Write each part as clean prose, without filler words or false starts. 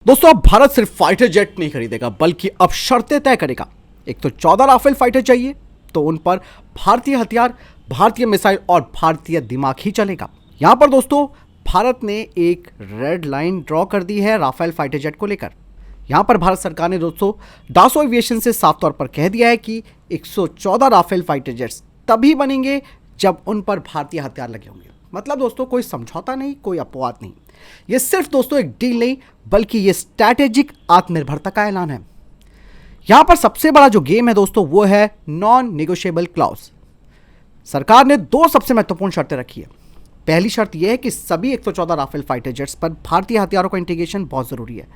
दोस्तों अब भारत सिर्फ फाइटर जेट नहीं खरीदेगा बल्कि अब शर्तें तय करेगा। एक तो 14 राफेल फाइटर चाहिए तो उन पर भारतीय हथियार, भारतीय मिसाइल और भारतीय दिमाग ही चलेगा। यहां पर दोस्तों भारत ने एक रेड लाइन ड्रॉ कर दी है राफेल फाइटर जेट को लेकर। यहां पर भारत सरकार ने दोस्तों डासो एविएशन से साफ तौर पर कह दिया है कि 114 राफेल फाइटर जेट्स तभी बनेंगे जब उन पर भारतीय हथियार लगे होंगे। मतलब दोस्तों कोई समझौता नहीं, कोई अपवाद नहीं। ये सिर्फ दोस्तों एक डील नहीं बल्कि ये स्ट्रैटेजिक आत्मनिर्भरता का ऐलान है। यहां पर सबसे बड़ा जो गेम है दोस्तों वो है नॉन नेगोशिएबल क्लॉज। सरकार ने दो सबसे महत्वपूर्ण शर्तें रखी है। पहली शर्त यह है कि सभी 114 राफेल फाइटर जेट्स पर भारतीय हथियारों का इंटीग्रेशन बहुत जरूरी है।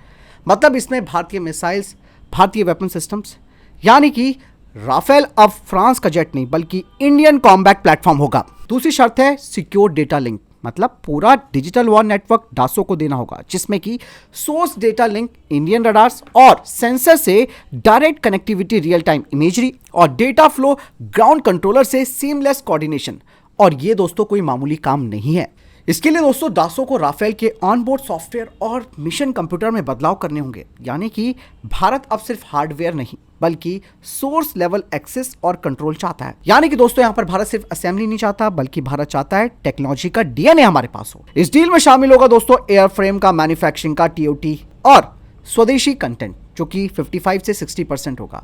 मतलब इसमें भारतीय मिसाइल्स, भारतीय वेपन सिस्टम्स, यानी कि राफेल अब फ्रांस का जेट नहीं बल्कि इंडियन कॉम्बैट प्लेटफॉर्म होगा। दूसरी शर्त है सिक्योर डेटा लिंक। मतलब पूरा डिजिटल वॉर नेटवर्क डासो को देना होगा जिसमें कि source data link, Indian radars और सेंसर से direct connectivity, real time imagery और डेटा फ्लो ग्राउंड कंट्रोलर से सीमलेस कोऑर्डिनेशन। और ये दोस्तों कोई मामूली काम नहीं है। इसके लिए दोस्तों डासो को राफेल के ऑनबोर्ड सॉफ्टवेयर और मिशन कंप्यूटर में बदलाव करने होंगे। यानी कि भारत अब सिर्फ हार्डवेयर नहीं बल्कि सोर्स लेवल एक्सेस और कंट्रोल चाहता है। यानी कि दोस्तों यहां पर भारत सिर्फ असेंबली नहीं चाहता बल्कि भारत चाहता है टेक्नोलॉजी का डीएनए हमारे पास हो। इस डील में शामिल होगा दोस्तों एयरफ्रेम का मैन्युफैक्चरिंग का टीओटी और स्वदेशी कंटेंट जो कि 55 से 60% होगा।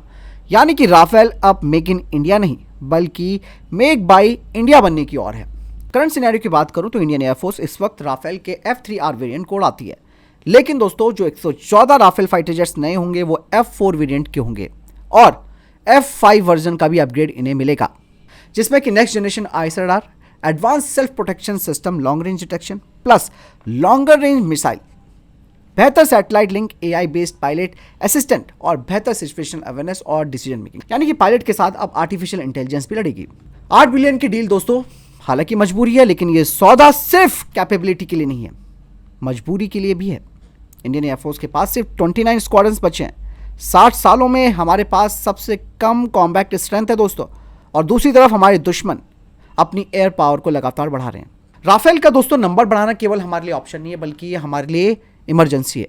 यानी कि राफेल अब मेक इन इंडिया नहीं बल्कि मेक बाय इंडिया बनने की ओर है। करंट सिनेरियो की बात करूं तो इंडियन एयरफोर्स इस वक्त राफेल के F3R वेरिएंट को उड़ाती है। लेकिन दोस्तों जो 114 राफेल फाइटर जेट्स नए होंगे वो F4 वेरिएंट के होंगे और F5 वर्जन का भी अपग्रेड इन्हें मिलेगा जिसमें कि next generation ISR radar, advance self protection system, long range detection plus longer range missile, बेहतर satellite link, AI based pilot assistant और बेहतर सिचुएशनल अवेयरनेस और डिसीजन मेकिंग। यानी कि पायलट के साथ अब आर्टिफिशियल इंटेलिजेंस भी लड़ेगी। 8 बिलियन की डील दोस्तों हालांकि मजबूरी है, लेकिन ये सौदा सिर्फ कैपेबिलिटी के लिए नहीं है, मजबूरी के लिए भी है। इंडियन एयरफोर्स के पास सिर्फ 29 स्क्वाड्रन्स बचे हैं। 60 सालों में हमारे पास सबसे कम कॉम्बैट स्ट्रेंथ है दोस्तों। और दूसरी तरफ हमारे दुश्मन अपनी एयर पावर को लगातार बढ़ा रहे हैं। राफेल का दोस्तों नंबर बढ़ाना केवल हमारे लिए ऑप्शन नहीं है बल्कि ये हमारे लिए इमरजेंसी है।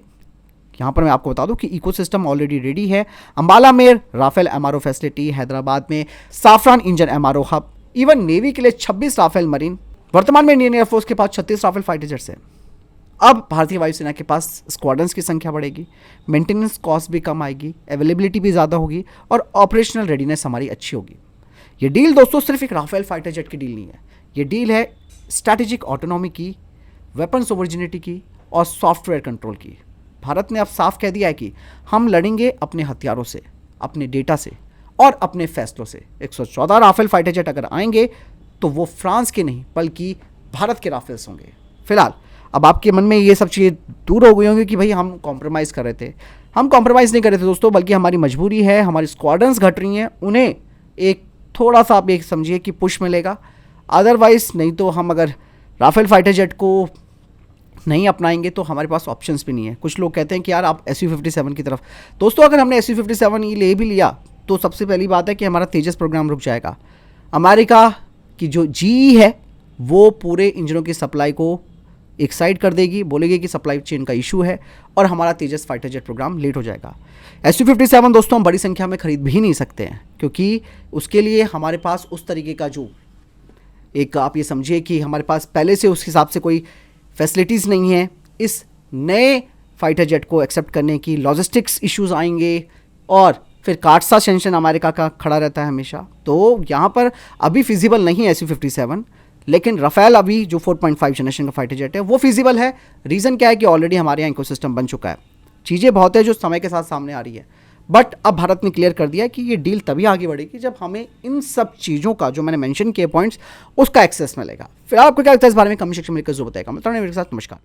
यहां पर मैं आपको बता दूं कि इकोसिस्टम ऑलरेडी रेडी है। अंबाला में राफेल एमआरओ फैसिलिटी, हैदराबाद में Safran engine MRO hub, even navy के लिए 26 राफेल मरीन। वर्तमान में इंडियन एयरफोर्स के पास 36 राफेल फाइटर जेट्स हैं। अब भारतीय वायुसेना के पास स्क्वाड्रन्स की संख्या बढ़ेगी, मेंटेनेंस कॉस्ट भी कम आएगी, अवेलेबिलिटी भी ज़्यादा होगी और ऑपरेशनल रेडीनेस हमारी अच्छी होगी। ये डील दोस्तों सिर्फ एक राफेल फाइटर जेट की डील नहीं है, ये डील है स्ट्रैटेजिक ऑटोनॉमी की, वेपन सोवर्जिनिटी की और सॉफ्टवेयर कंट्रोल की। भारत ने अब साफ कह दिया है कि हम लड़ेंगे अपने हथियारों से, अपने डेटा से और अपने फैसलों से। 114 राफेल फाइटर जेट अगर आएंगे तो वो फ्रांस के नहीं बल्कि भारत के राफेल्स होंगे। फिलहाल अब आपके मन में ये सब चीज़ें दूर हो गई होंगी कि भाई हम कॉम्प्रोमाइज़ कर रहे थे। हम कॉम्प्रोमाइज़ नहीं कर रहे थे दोस्तों, बल्कि हमारी मजबूरी है, हमारी स्क्वाड्रन्स घट रही हैं, उन्हें एक थोड़ा सा आप एक समझिए कि पुश मिलेगा। अदरवाइज नहीं तो हम अगर राफेल फाइटर जेट को नहीं अपनाएंगे तो हमारे पास ऑप्शंस भी नहीं है। कुछ लोग कहते हैं कि यार आप SU-57 की तरफ। दोस्तों अगर हमने SU-57 ले भी लिया तो सबसे पहली बात है कि हमारा तेजस प्रोग्राम रुक जाएगा। अमेरिका की जो GE है वो पूरे इंजनों की सप्लाई को एक साइड कर देगी, बोलेगी कि सप्लाई चेन का इशू है और हमारा तेजस फाइटर जेट प्रोग्राम लेट हो जाएगा। SU-57 दोस्तों हम बड़ी संख्या में खरीद भी नहीं सकते हैं क्योंकि उसके लिए हमारे पास उस तरीके का जो एक आप ये समझिए कि हमारे पास पहले से उस हिसाब से कोई फैसिलिटीज़ नहीं है। इस नए फाइटर जेट को एक्सेप्ट करने की लॉजिस्टिक्स इश्यूज आएंगे और फिर काटसा सेंशन अमेरिका का खड़ा रहता है हमेशा। तो यहाँ पर अभी फिजिबल नहीं है SU-57, लेकिन राफेल अभी जो 4.5 जनरेशन का फाइटर जेट है वो फिजिबल है। रीज़न क्या है कि ऑलरेडी हमारे यहाँ इकोसिस्टम बन चुका है। चीज़ें बहुत है जो समय के साथ सामने आ रही है, बट अब भारत ने क्लियर कर दिया कि ये डील तभी आगे बढ़ेगी जब हमें इन सब चीज़ों का जो मैंने मेंशन किए पॉइंट्स उसका एक्सेस मिलेगा। फिर आपको क्या लगता है इस बारे में कमेंट सेक्शन में लिखकर जरूर बताएगा। मित्रों मेरे साथ नमस्कार।